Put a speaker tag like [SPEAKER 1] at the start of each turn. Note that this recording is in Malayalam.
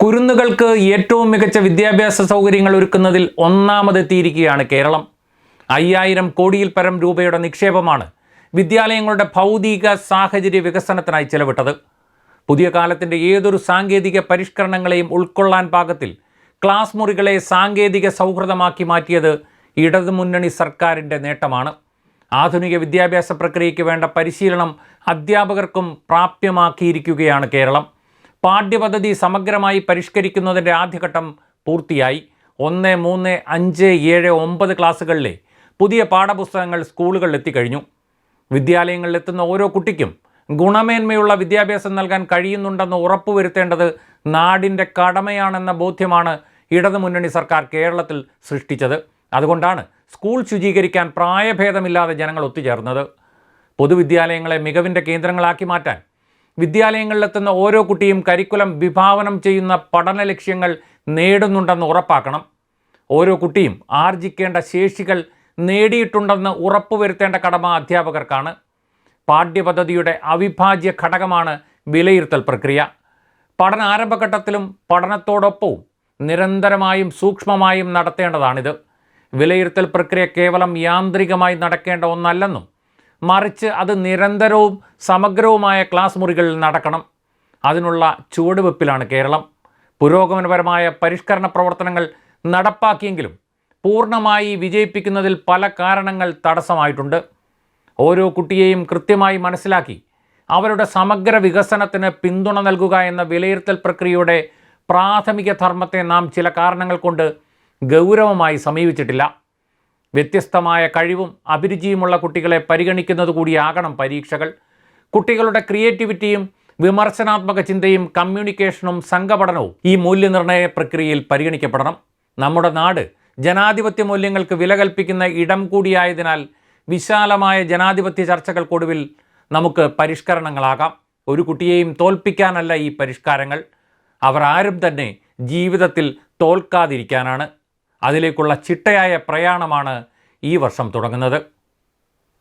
[SPEAKER 1] കുരുന്നുകൾക്ക് ഏറ്റവും മികച്ച വിദ്യാഭ്യാസ സൗകര്യങ്ങൾ ഒരുക്കുന്നതിൽ ഒന്നാമതെത്തിയിരിക്കുകയാണ് കേരളം. 5000 കോടിയിൽ പരം രൂപയുടെ നിക്ഷേപമാണ് വിദ്യാലയങ്ങളുടെ ഭൗതിക സാഹചര്യ വികസനത്തിനായി ചെലവിട്ടത്. പുതിയ കാലത്തിൻ്റെ ഏതൊരു സാങ്കേതിക പരിഷ്കരണങ്ങളെയും ഉൾക്കൊള്ളാൻ പാകത്തിൽ ക്ലാസ് മുറികളെ സാങ്കേതിക സൗഹൃദമാക്കി മാറ്റിയത് ഇടതുമുന്നണി സർക്കാരിൻ്റെ നേട്ടമാണ്. ആധുനിക വിദ്യാഭ്യാസ പ്രക്രിയയ്ക്ക് വേണ്ട പരിശീലനം അധ്യാപകർക്കും പ്രാപ്യമാക്കിയിരിക്കുകയാണ് കേരളം. പാഠ്യപദ്ധതി സമഗ്രമായി പരിഷ്കരിക്കുന്നതിൻ്റെ ആദ്യഘട്ടം പൂർത്തിയായി. 1, 3, 5, 7, 9 ക്ലാസ്സുകളിലെ പുതിയ പാഠപുസ്തകങ്ങൾ സ്കൂളുകളിൽ എത്തിക്കഴിഞ്ഞു. വിദ്യാലയങ്ങളിലെത്തുന്ന ഓരോ കുട്ടിക്കും ഗുണമേന്മയുള്ള വിദ്യാഭ്യാസം നൽകാൻ കഴിയുന്നുണ്ടെന്ന് ഉറപ്പുവരുത്തേണ്ടത് നാടിൻ്റെ കടമയാണെന്ന ബോധ്യമാണ് ഇടതുമുന്നണി സർക്കാർ കേരളത്തിൽ സൃഷ്ടിച്ചത്. അതുകൊണ്ടാണ് സ്കൂൾ ശുചീകരിക്കാൻ പ്രായഭേദമില്ലാതെ ജനങ്ങൾ ഒത്തുചേർന്നത്. പൊതുവിദ്യാലയങ്ങളെ മികവിൻ്റെ കേന്ദ്രങ്ങളാക്കി മാറ്റാൻ വിദ്യാലയങ്ങളിലെത്തുന്ന ഓരോ കുട്ടിയും കരിക്കുലം വിഭാവനം ചെയ്യുന്ന പഠന ലക്ഷ്യങ്ങൾ നേടുന്നുണ്ടെന്ന് ഉറപ്പാക്കണം. ഓരോ കുട്ടിയും ആർജിക്കേണ്ട ശേഷികൾ നേടിയിട്ടുണ്ടെന്ന് ഉറപ്പുവരുത്തേണ്ട കടമ അധ്യാപകർക്കാണ്. പാഠ്യപദ്ധതിയുടെ അവിഭാജ്യ ഘടകമാണ് വിലയിരുത്തൽ പ്രക്രിയ. പഠന ആരംഭഘട്ടത്തിലും പഠനത്തോടൊപ്പവും നിരന്തരമായും സൂക്ഷ്മമായും നടത്തേണ്ടതാണിത്. വിലയിരുത്തൽ പ്രക്രിയ കേവലം യാന്ത്രികമായി നടക്കേണ്ട ഒന്നല്ലെന്നും മറിച്ച് അത് നിരന്തരവും സമഗ്രവുമായ ക്ലാസ് മുറികളിൽ നടക്കണം. അതിനുള്ള ചുവടുവെപ്പിലാണ് കേരളം. പുരോഗമനപരമായ പരിഷ്കരണ പ്രവർത്തനങ്ങൾ നടപ്പാക്കിയെങ്കിലും പൂർണ്ണമായി വിജയിപ്പിക്കുന്നതിൽ പല കാരണങ്ങൾ തടസ്സമായിട്ടുണ്ട്. ഓരോ കുട്ടിയെയും കൃത്യമായി മനസ്സിലാക്കി അവരുടെ സമഗ്ര വികസനത്തിന് പിന്തുണ നൽകുക എന്ന വിലയിരുത്തൽ പ്രക്രിയയുടെ പ്രാഥമിക ധർമ്മത്തെ നാം ചില കാരണങ്ങൾ കൊണ്ട് ഗൗരവമായി സമീപിച്ചിട്ടില്ല. വ്യത്യസ്തമായ കഴിവും അഭിരുചിയുമുള്ള കുട്ടികളെ പരിഗണിക്കുന്നത് കൂടിയാകണം പരീക്ഷകൾ. കുട്ടികളുടെ ക്രിയേറ്റിവിറ്റിയും വിമർശനാത്മക ചിന്തയും കമ്മ്യൂണിക്കേഷനും സംഘപഠനവും ഈ മൂല്യനിർണ്ണയ പ്രക്രിയയിൽ പരിഗണിക്കപ്പെടണം. നമ്മുടെ നാട് ജനാധിപത്യ മൂല്യങ്ങൾക്ക് വില കൽപ്പിക്കുന്ന ഇടം കൂടിയായതിനാൽ വിശാലമായ ജനാധിപത്യ ചർച്ചകൾക്കൊടുവിൽ നമുക്ക് പരിഷ്കരണങ്ങളാകാം. ഒരു കുട്ടിയെയും തോൽപ്പിക്കാനല്ല ഈ പരിഷ്കാരങ്ങൾ. അവർ ആരും തന്നെ ജീവിതത്തിൽ തോൽക്കാതിരിക്കാനാണ്. അതിലേക്കുള്ള ചിട്ടയായ പ്രയാണമാണ് ഈ വർഷം തുടങ്ങുന്നത്.